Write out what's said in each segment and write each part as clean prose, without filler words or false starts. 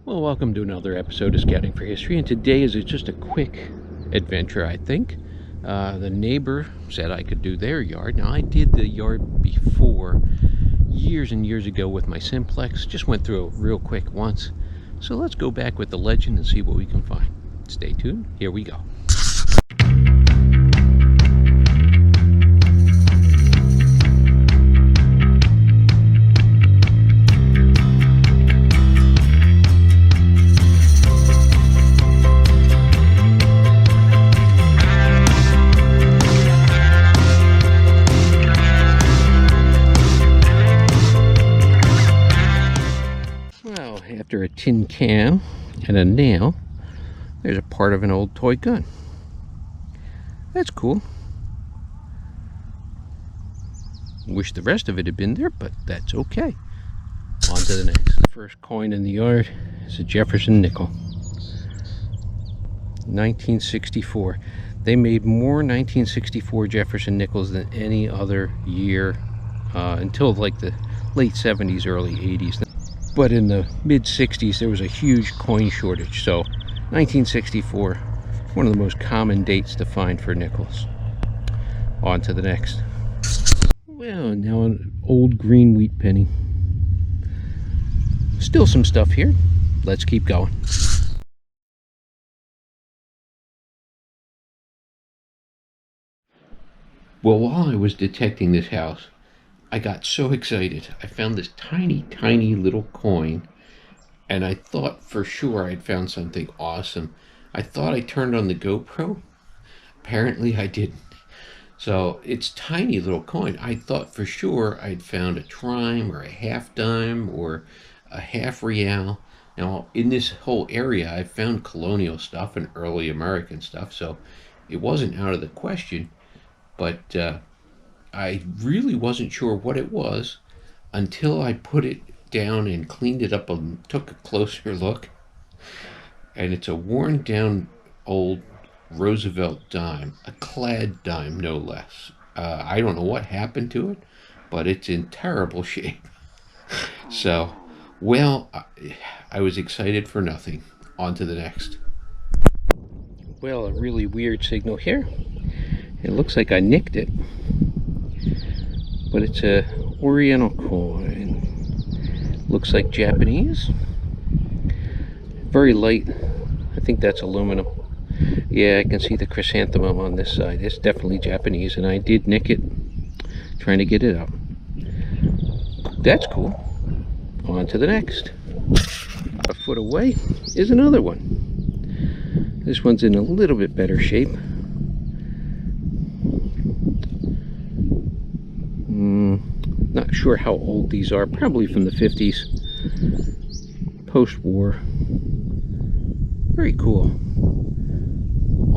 Well, welcome to another episode of Scouting for History, and today is just a quick adventure, I think. The neighbor said I could do their yard. Now, I did the yard before, years and years ago with my Simplex. Just went through it real quick once. So let's go back with the Legend and see what we can find. Stay tuned. Here we go. After a tin can and a nail, there's a part of an old toy gun. That's cool. Wish the rest of it had been there, but that's okay. On to the next. The first coin in the yard is a Jefferson nickel. 1964. They made more 1964 Jefferson nickels than any other year until like the late 70s, early 80s. But in the mid-60s, there was a huge coin shortage. So 1964, one of the most common dates to find for nickels. On to the next. Well, now an old green wheat penny. Still some stuff here. Let's keep going. Well, while I was detecting this house, I got so excited. I found this tiny, tiny little coin, and I thought for sure I'd found something awesome. I thought I turned on the GoPro. Apparently I didn't. So it's tiny little coin. I thought for sure I'd found a trime or a half dime or a half real. Now, in this whole area, I found colonial stuff and early American stuff, so it wasn't out of the question, but I really wasn't sure what it was until I put it down and cleaned it up and took a closer look. And it's a worn down old Roosevelt dime, a clad dime no less. I don't know what happened to it, but it's in terrible shape. So, well, I was excited for nothing. On to the next. Well, a really weird signal here. It looks like I nicked it. But it's a Oriental coin. Looks like Japanese. Very light. I think that's aluminum. Yeah, I can see the chrysanthemum on this side. It's definitely Japanese, and I did nick it, trying to get it out. That's cool. On to the next. A foot away is another one. This one's in a little bit better shape. Not sure how old these are, probably from the 50s, post-war. Very cool.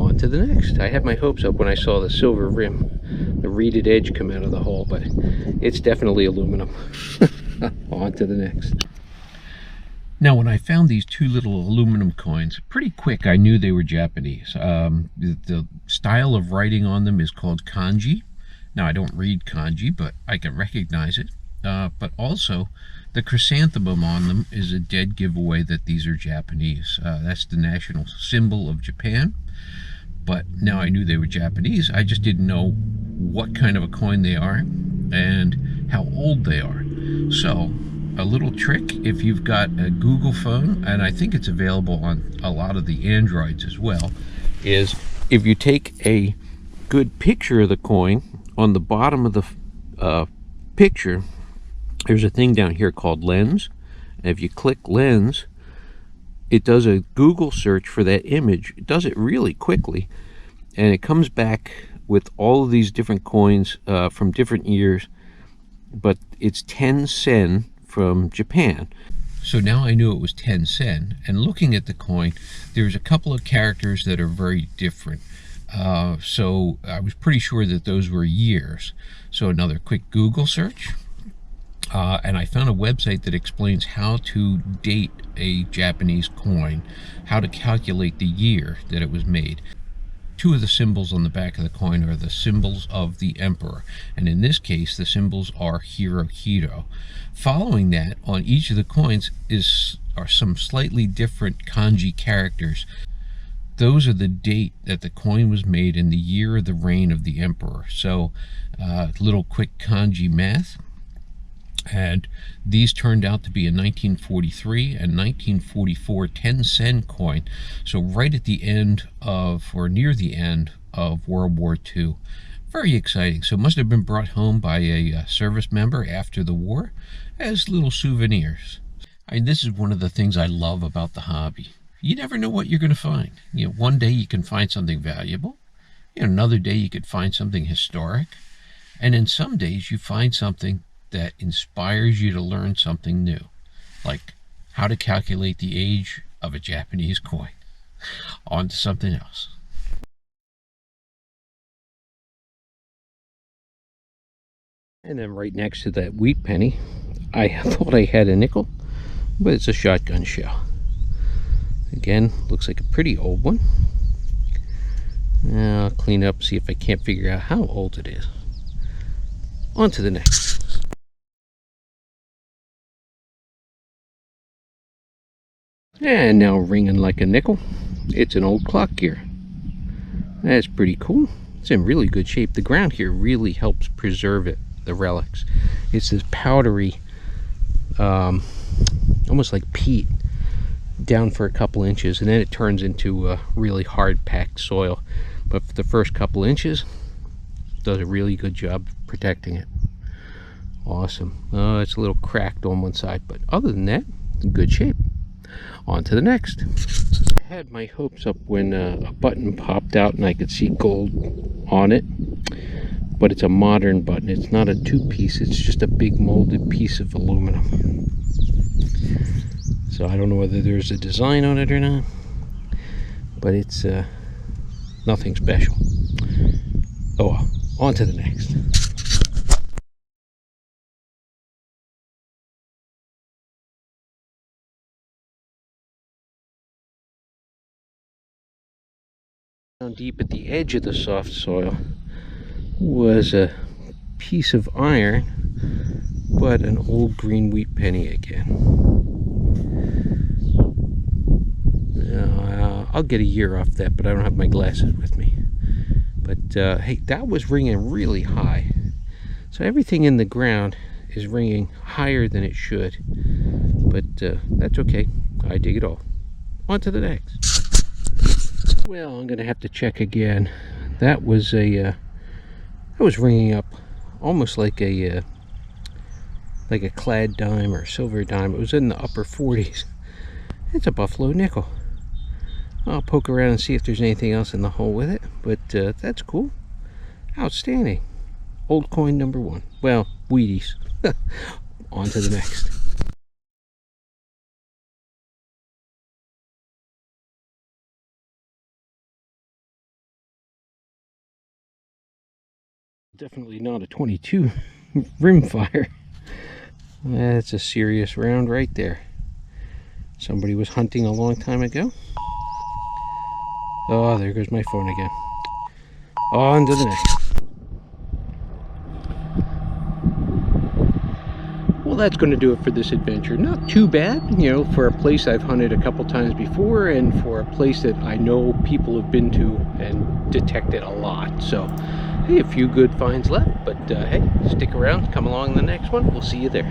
On to the next. I had my hopes up when I saw the silver rim, the reeded edge come out of the hole, but it's definitely aluminum. On to the next. Now, when I found these two little aluminum coins, pretty quick I knew they were Japanese. The style of writing on them is called kanji. Now, I don't read kanji, but I can recognize it. But also, the chrysanthemum on them is a dead giveaway that these are Japanese. That's the national symbol of Japan. But now I knew they were Japanese. I just didn't know what kind of a coin they are and how old they are. So, a little trick, if you've got a Google phone, and I think it's available on a lot of the Androids as well, is if you take a good picture of the coin, on the bottom of the picture, there's a thing down here called lens. And if you click lens, it does a Google search for that image. It does it really quickly, and it comes back with all of these different coins from different years, but it's 10 sen from Japan. So now I knew it was 10 sen, and looking at the coin, there's a couple of characters that are very different. So I was pretty sure that those were years. So another quick Google search, and I found a website that explains how to date a Japanese coin, how to calculate the year that it was made. Two of the symbols on the back of the coin are the symbols of the emperor, and in this case the symbols are Hirohito. Following that, on each of the coins is are some slightly different kanji characters. Those are the date that the coin was made in the year of the reign of the emperor. So little quick kanji math, and these turned out to be a 1943 and 1944 10-cent coin, so right at the end of, or near the end of, World War II. Very exciting. So it must have been brought home by a service member after the war as little souvenirs. I mean, this is one of the things I love about the hobby. You never know what you're going to find. You know, one day you can find something valuable. You know, another day you could find something historic. And then some days you find something that inspires you to learn something new, like how to calculate the age of a Japanese coin. On to something else. And then right next to that wheat penny, I thought I had a nickel, but it's a shotgun shell. Again, looks like a pretty old one. Now I'll clean up, see if I can't figure out how old it is. On to the next. And now ringing like a nickel, it's an old clock gear. That's pretty cool. It's in really good shape. The ground here really helps preserve it, the relics. It's this powdery, almost like peat, down for a couple inches, and then it turns into a really hard packed soil. But for the first couple inches, it does a really good job protecting it. Awesome. It's a little cracked on one side, but other than that, in good shape. On to the next. I had my hopes up when a button popped out and I could see gold on it, but it's a modern button. It's not a two-piece, it's just a big molded piece of aluminum. So I don't know whether there's a design on it or not, but it's nothing special. Oh well, on to the next. Down deep at the edge of the soft soil was a piece of iron, but an old green wheat penny again. I'll get a year off that, but I don't have my glasses with me. But hey, that was ringing really high. So everything in the ground is ringing higher than it should. But that's okay. I dig it all. On to the next. Well, I'm gonna have to check again. That was that was ringing up almost like a clad dime or silver dime. It was in the upper 40s. It's a buffalo nickel. I'll poke around and see if there's anything else in the hole with it, but that's cool. Outstanding. Old coin number one. Well, Wheaties. On to the next. Definitely not a 22 rimfire. That's a serious round right there. Somebody was hunting a long time ago. Oh, there goes my phone again. On to the next. Well, that's going to do it for this adventure. Not too bad, you know, for a place I've hunted a couple times before, and for a place that I know people have been to and detected a lot. So, hey, a few good finds left, but hey, stick around, come along the next one. We'll see you there.